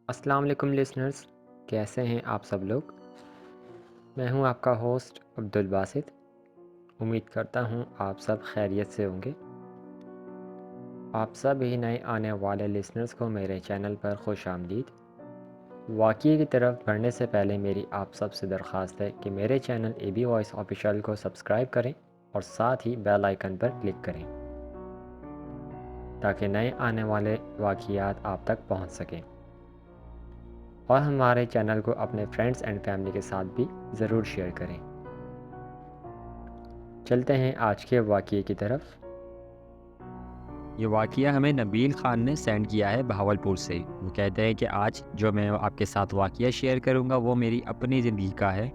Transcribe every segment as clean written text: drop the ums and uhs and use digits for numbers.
अस्सलाम वालेकुम लिसनर्स, कैसे हैं आप सब लोग। मैं हूं आपका होस्ट अब्दुल बासित। उम्मीद करता हूं आप सब खैरियत से होंगे। आप सब ही नए आने वाले लिसनर्स को मेरे चैनल पर खुश आमदीद। वाक़ये की तरफ बढ़ने से पहले मेरी आप सब से दरख्वास्त है कि मेरे channel A B voice official को सब्सक्राइब करें और साथ ही बेल आइकन पर क्लिक करें ताकि नए आने वाले वाक़यात आप तक पहुंच सकें, और हमारे चैनल को अपने फ्रेंड्स एंड फैमिली के साथ भी ज़रूर शेयर करें। चलते हैं आज के वाक़ये की तरफ। ये वाक़या हमें नबील ख़ान ने सेंड किया है बहावलपुर से। वो कहते हैं कि आज जो मैं आपके साथ वाक़या शेयर करूँगा वो मेरी अपनी ज़िंदगी का है।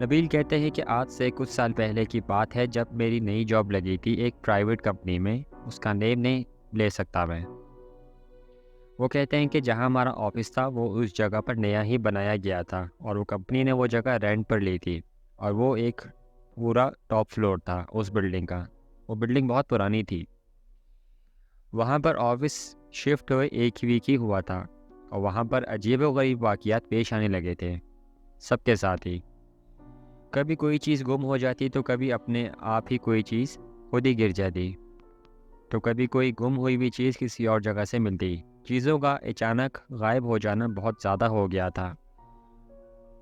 नबील कहते हैं कि आज से कुछ साल पहले की बात है जब मेरी नई जॉब लगी थी एक प्राइवेट कंपनी में। उसका नेम नहीं ले सकता मैं। वो कहते हैं कि जहाँ हमारा ऑफ़िस था वो उस जगह पर नया ही बनाया गया था और वो कंपनी ने वो जगह रेंट पर ली थी और वो एक पूरा टॉप फ्लोर था उस बिल्डिंग का। वो बिल्डिंग बहुत पुरानी थी। वहाँ पर ऑफिस शिफ्ट हुए एक ही वीक ही हुआ था और वहाँ पर अजीब-व-गरीब वाक़यात पेश आने लगे थे, सबके साथ ही। कभी कोई चीज़ गुम हो जाती तो कभी अपने आप ही कोई चीज़ खुद ही गिर जाती, तो कभी कोई गुम हुई हुई चीज़ किसी और जगह से मिलती। चीज़ों का अचानक गायब हो जाना बहुत ज़्यादा हो गया था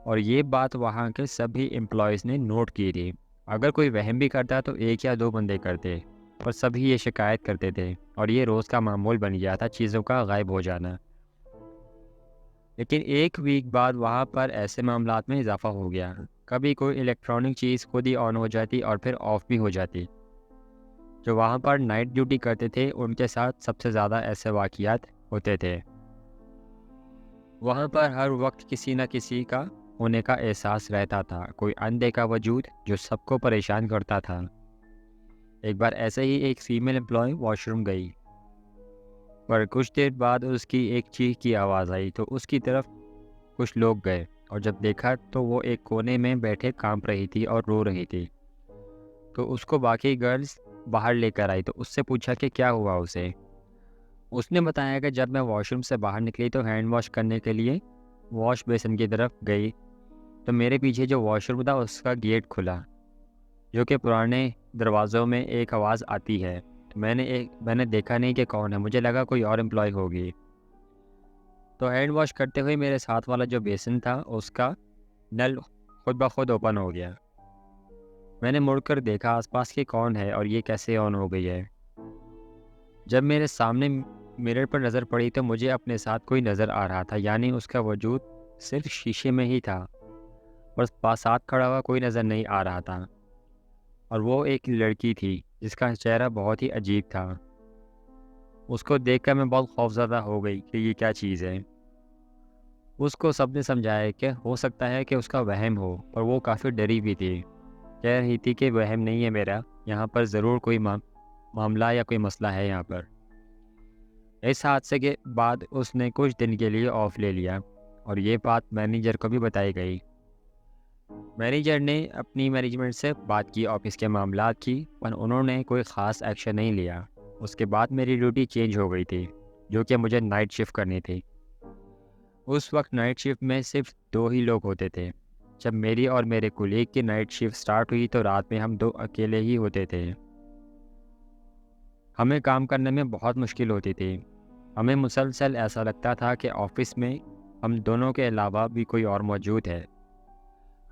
और ये बात वहाँ के सभी एम्प्लॉयज़ ने नोट की थी। अगर कोई वहम भी करता तो एक या दो बंदे करते, पर सभी ये शिकायत करते थे और ये रोज़ का मामूल बन गया था चीज़ों का गायब हो जाना। लेकिन एक वीक बाद वहाँ पर ऐसे मामलात में इजाफा हो गया। कभी कोई इलेक्ट्रॉनिक चीज़ खुद ही ऑन हो जाती और फिर ऑफ भी हो जाती। जो वहाँ पर नाइट ड्यूटी करते थे उनके साथ सबसे ज़्यादा ऐसे वाक़यात होते थे। वहाँ पर हर वक्त किसी न किसी का होने का एहसास रहता था, कोई अनदेखा वजूद जो सबको परेशान करता था। एक बार ऐसे ही एक फीमेल एम्प्लॉय वॉशरूम गई, पर कुछ देर बाद उसकी एक चीख की आवाज़ आई तो उसकी तरफ कुछ लोग गए और जब देखा तो वो एक कोने में बैठे कांप रही थी और रो रही थी। तो उसको बाकी गर्ल्स बाहर लेकर आई तो उससे पूछा कि क्या हुआ उसे। उसने बताया कि जब मैं वॉशरूम से बाहर निकली तो हैंड वॉश करने के लिए वॉश बेसिन की तरफ गई तो मेरे पीछे जो वॉशरूम था उसका गेट खुला, जो कि पुराने दरवाज़ों में एक आवाज़ आती है। तो मैंने देखा नहीं कि कौन है, मुझे लगा कोई और एम्प्लॉय होगी। तो हैंड वॉश करते हुए मेरे साथ वाला जो बेसिन था उसका नल खुद ब खुद ओपन हो गया। मैंने मुड़कर देखा आसपास कि कौन है और ये कैसे ऑन हो गई है। जब मेरे सामने मिरर पर नज़र पड़ी तो मुझे अपने साथ कोई नज़र आ रहा था, यानी उसका वजूद सिर्फ शीशे में ही था, पर पास साथ खड़ा हुआ कोई नज़र नहीं आ रहा था। और वो एक लड़की थी जिसका चेहरा बहुत ही अजीब था। उसको देखकर मैं बहुत खौफज़दा हो गई कि ये क्या चीज़ है। उसको सबने समझाया कि हो सकता है कि उसका वहम हो, पर वो काफ़ी डरी भी थी। कह रही थी कि वहम नहीं है मेरा, यहाँ पर ज़रूर कोई मामला या कोई मसला है यहाँ पर। इस हादसे के बाद उसने कुछ दिन के लिए ऑफ ले लिया और ये बात मैनेजर को भी बताई गई। मैनेजर ने अपनी मैनेजमेंट से बात की ऑफिस के मामलात की, पर उन्होंने कोई ख़ास एक्शन नहीं लिया। उसके बाद मेरी ड्यूटी चेंज हो गई थी, जो कि मुझे नाइट शिफ्ट करनी थी। उस वक्त नाइट शिफ्ट में सिर्फ दो ही लोग होते थे। जब मेरी और मेरे कुलीग की नाइट शिफ्ट स्टार्ट हुई तो रात में हम दो अकेले ही होते थे। हमें काम करने में बहुत मुश्किल होती थी। हमें मुसलसल ऐसा लगता था कि ऑफिस में हम दोनों के अलावा भी कोई और मौजूद है,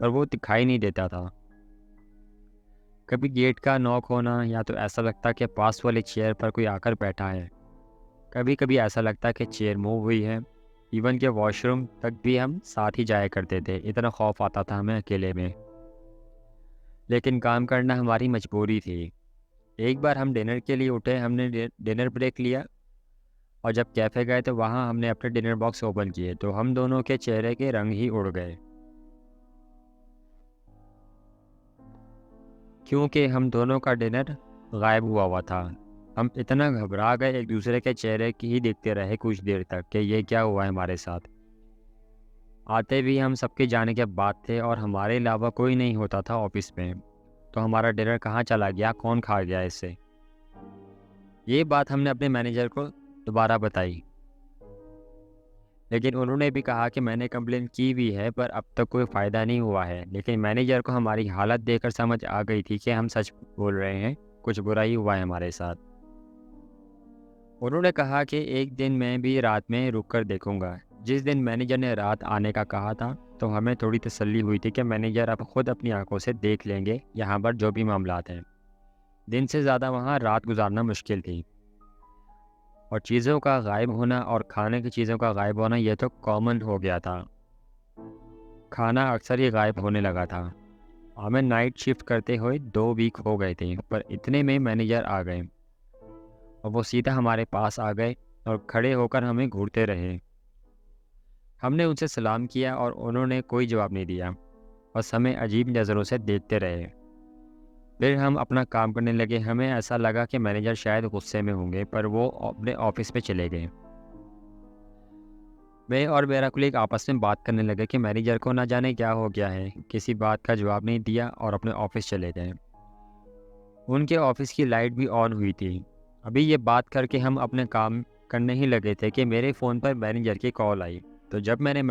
पर वो दिखाई नहीं देता था। कभी गेट का नॉक होना या तो ऐसा लगता कि पास वाली चेयर पर कोई आकर बैठा है। कभी कभी ऐसा लगता कि चेयर मूव हुई है। इवन के वॉशरूम तक भी हम साथ ही जाया करते थे, इतना खौफ आता था हमें अकेले में। लेकिन काम करना हमारी मजबूरी थी। एक बार हम डिनर के लिए उठे, हमने डिनर ब्रेक लिया और जब कैफ़े गए तो वहाँ हमने अपने डिनर बॉक्स ओपन किए तो हम दोनों के चेहरे के रंग ही उड़ गए, क्योंकि हम दोनों का डिनर गायब हुआ हुआ था। हम इतना घबरा गए, एक दूसरे के चेहरे की ही देखते रहे कुछ देर तक कि ये क्या हुआ है हमारे साथ। आते भी हम सबके जाने के बाद थे और हमारे अलावा कोई नहीं होता था ऑफिस में। तो हमारा डिनर कहाँ चला गया, कौन खा गया इससे। ये बात हमने अपने मैनेजर को दोबारा बताई। लेकिन उन्होंने भी कहा कि मैंने कंप्लेन की भी है पर अब तक कोई फ़ायदा नहीं हुआ है। लेकिन मैनेजर को हमारी हालत देखकर समझ आ गई थी कि हम सच बोल रहे हैं, कुछ बुरा ही हुआ है हमारे साथ। उन्होंने कहा कि एक दिन मैं भी रात में रुक कर देखूंगा। जिस दिन मैनेजर ने रात आने का कहा था तो हमें थोड़ी तसल्ली हुई थी कि मैनेजर अब खुद अपनी आंखों से देख लेंगे यहाँ पर जो भी मामलात हैं। दिन से ज़्यादा वहाँ रात गुजारना मुश्किल थी। और चीज़ों का गायब होना और खाने की चीज़ों का गायब होना यह तो कॉमन हो गया था। खाना अक्सर ही गायब होने लगा था। हमें नाइट शिफ्ट करते हुए 2 वीक हो गए थे पर इतने में मैनेजर आ गए और वो सीधा हमारे पास आ गए और खड़े होकर हमें घूरते रहे। हमने उनसे सलाम किया और उन्होंने कोई जवाब नहीं दिया, बस हमें अजीब नज़रों से देखते रहे। फिर हम अपना काम करने लगे। हमें ऐसा लगा कि मैनेजर शायद गुस्से में होंगे पर वो अपने ऑफिस में चले गए। मैं और मेरा कुलीग आपस में बात करने लगे कि मैनेजर को ना जाने क्या हो गया है। किसी बात का जवाब नहीं दिया और अपने ऑफिस चले गए। उनके ऑफिस की लाइट भी ऑन हुई थी। अभी ये बात करके हम अपने काम करने ही लगे थे कि मेरे फ़ोन पर मैनेजर की कॉल आई। तो जब मैंने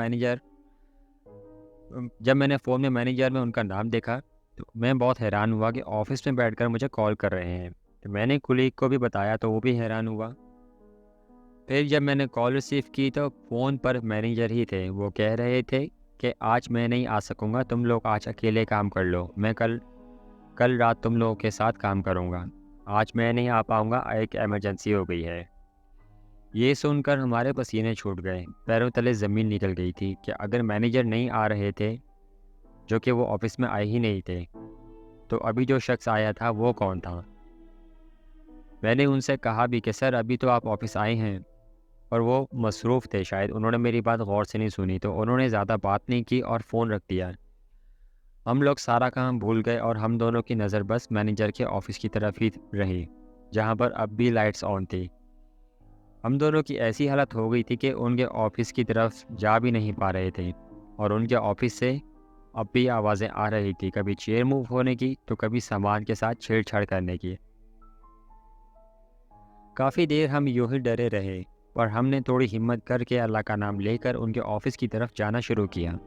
फ़ोन में मैनेजर में उनका नाम देखा तो मैं बहुत हैरान हुआ कि ऑफिस में बैठकर मुझे कॉल कर रहे हैं। तो मैंने कुलीग को भी बताया तो वो भी हैरान हुआ। फिर जब मैंने कॉल रिसीव की तो फ़ोन पर मैनेजर ही थे। वो कह रहे थे कि आज मैं नहीं आ सकूँगा, तुम लोग आज अकेले काम कर लो। मैं कल कल रात तुम लोगों के साथ काम करूँगा। आज मैं नहीं आ पाऊँगा, एक इमरजेंसी हो गई है। ये सुनकर हमारे पसीने छूट गए, पैरों तले ज़मीन निकल गई थी कि अगर मैनेजर नहीं आ रहे थे, जो कि वो ऑफिस में आए ही नहीं थे, तो अभी जो शख्स आया था वो कौन था? मैंने उनसे कहा भी कि सर अभी तो आप ऑफिस आए हैं, और वो मसरूफ़ थे शायद। उन्होंने मेरी बात गौर से नहीं सुनी तो उन्होंने ज़्यादा बात नहीं की और फ़ोन रख दिया। हम लोग सारा काम भूल गए और हम दोनों की नज़र बस मैनेजर के ऑफिस की तरफ ही रही, जहाँ पर अब भी लाइट्स ऑन थी। हम दोनों की ऐसी हालत हो गई थी कि उनके ऑफिस की तरफ जा भी नहीं पा रहे थे और उनके ऑफिस से अब भी आवाज़ें आ रही थी, कभी चेयर मूव होने की तो कभी सामान के साथ छेड़छाड़ करने की। काफ़ी देर हम यूं ही डरे रहे पर हमने थोड़ी हिम्मत करके अल्लाह का नाम लेकर उनके ऑफिस की तरफ जाना शुरू किया।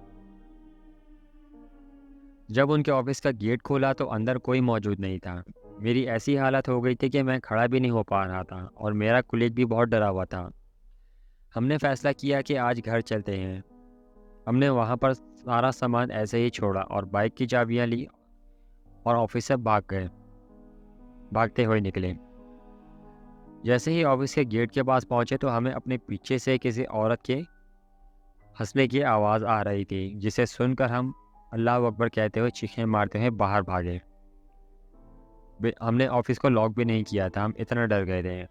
जब उनके ऑफिस का गेट खोला तो अंदर कोई मौजूद नहीं था। मेरी ऐसी हालत हो गई थी कि मैं खड़ा भी नहीं हो पा रहा था और मेरा कुलीग भी बहुत डरा हुआ था। हमने फैसला किया कि आज घर चलते हैं। हमने वहाँ पर सारा सामान ऐसे ही छोड़ा और बाइक की चाबियाँ ली और ऑफिस से भागते हुए निकले। जैसे ही ऑफिस के गेट के पास पहुँचे तो हमें अपने पीछे से किसी औरत के हंसने की आवाज़ आ रही थी, जिसे सुनकर हम अल्लाह अकबर कहते हुए चीखें मारते हुए बाहर भागे। हमने ऑफिस को लॉक भी नहीं किया था, हम इतना डर गए थे।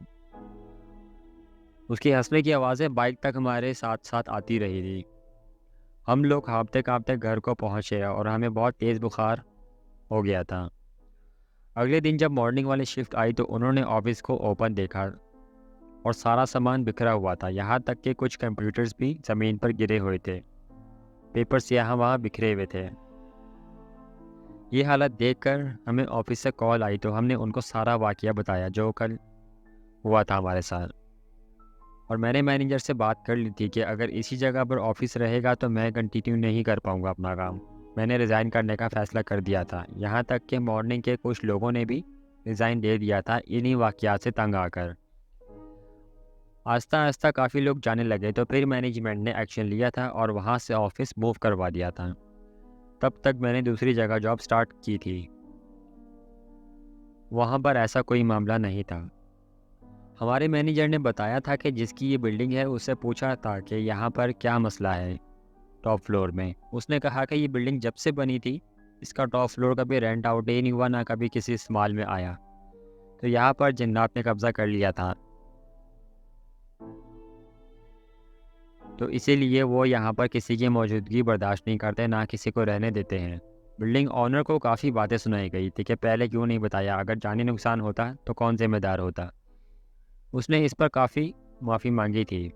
उसकी हंसने की आवाज़ें बाइक तक हमारे साथ साथ आती रही थी। हम लोग काँपते काँपते घर को पहुँचे और हमें बहुत तेज़ बुखार हो गया था। अगले दिन जब मॉर्निंग वाली शिफ्ट आई तो उन्होंने ऑफिस को ओपन देखा और सारा सामान बिखरा हुआ था। यहाँ तक कि कुछ कंप्यूटर्स भी ज़मीन पर गिरे हुए थे, पेपर्स यहाँ वहाँ बिखरे हुए थे। ये हालत देखकर हमें ऑफिस से कॉल आई तो हमने उनको सारा वाकया बताया जो कल हुआ था हमारे साथ। और मैंने मैनेजर से बात कर ली थी कि अगर इसी जगह पर ऑफिस रहेगा तो मैं कंटिन्यू नहीं कर पाऊँगा अपना काम। मैंने रिज़ाइन करने का फ़ैसला कर दिया था। यहाँ तक कि मॉर्निंग के कुछ लोगों ने भी रिज़ाइन दे दिया था इन्हीं वाक़यात से तंग आकर। आहिस्ता आहिस्ता काफ़ी लोग जाने लगे तो फिर मैनेजमेंट ने एक्शन लिया था और वहाँ से ऑफिस मूव करवा दिया था। तब तक मैंने दूसरी जगह जॉब स्टार्ट की थी। वहाँ पर ऐसा कोई मामला नहीं था। हमारे मैनेजर ने बताया था कि जिसकी ये बिल्डिंग है उससे पूछा था कि यहाँ पर क्या मसला है टॉप फ्लोर में। उसने कहा कि ये बिल्डिंग जब से बनी थी इसका टॉप फ्लोर कभी रेंट आउट ही नहीं हुआ, ना कभी किसी इस्तेमाल में आया। तो यहाँ पर जिन्नात ने कब्जा कर लिया था, तो इसीलिए वो यहाँ पर किसी की मौजूदगी बर्दाश्त नहीं करते, ना किसी को रहने देते हैं। बिल्डिंग ओनर को काफ़ी बातें सुनाई गई थी कि पहले क्यों नहीं बताया, अगर जानी नुकसान होता तो कौन जिम्मेदार होता। उसने इस पर काफ़ी माफ़ी मांगी थी,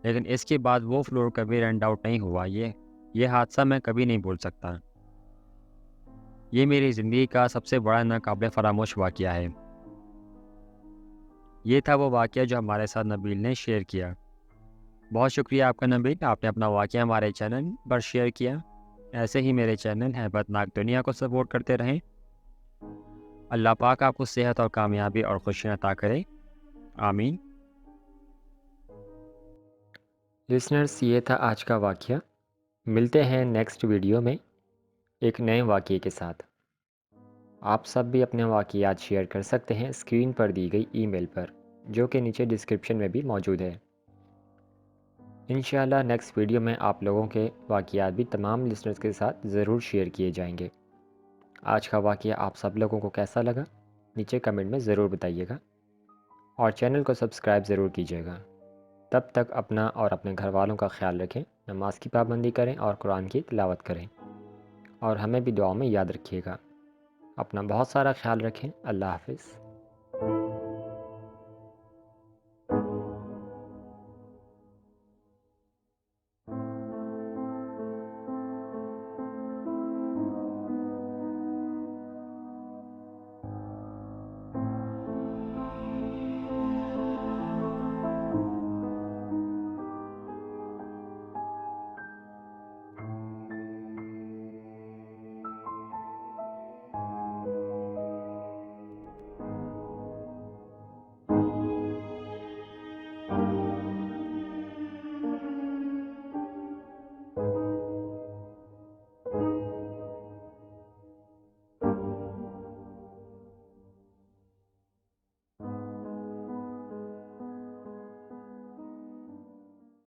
लेकिन इसके बाद वो फ्लोर कभी रेंट आउट नहीं हुआ। ये हादसा मैं कभी नहीं भूल सकता। ये मेरी ज़िंदगी का सबसे बड़ा नाकाबिले फरामोश वाक़या है। ये था वो वाक़या जो हमारे साथ नबील ने शेयर किया। बहुत शुक्रिया आपका नबील, आपने अपना वाक़या हमारे चैनल पर शेयर किया। ऐसे ही मेरे चैनल हैबतनाक दुनिया को सपोर्ट करते रहें। अल्लाह पाक आपको सेहत और कामयाबी और खुशियाँ अता करे। आमीन। लिसनर्स, ये था आज का वाक़या। मिलते हैं नेक्स्ट वीडियो में एक नए वाक़ये के साथ। आप सब भी अपने वाक़यात शेयर कर सकते हैं स्क्रीन पर दी गई ईमेल पर, जो कि नीचे डिस्क्रिप्शन में भी मौजूद है। इंशाल्लाह नेक्स्ट वीडियो में आप लोगों के वाक़यात भी तमाम लिसनर्स के साथ ज़रूर शेयर किए जाएंगे। आज का वाक़या आप सब लोगों को कैसा लगा, नीचे कमेंट में ज़रूर बताइएगा और चैनल को सब्सक्राइब ज़रूर कीजिएगा। तब तक अपना और अपने घर वालों का ख्याल रखें, नमाज की पाबंदी करें और कुरान की तिलावत करें, और हमें भी दुआ में याद रखिएगा। अपना बहुत सारा ख्याल रखें। अल्लाह हाफ़िज़।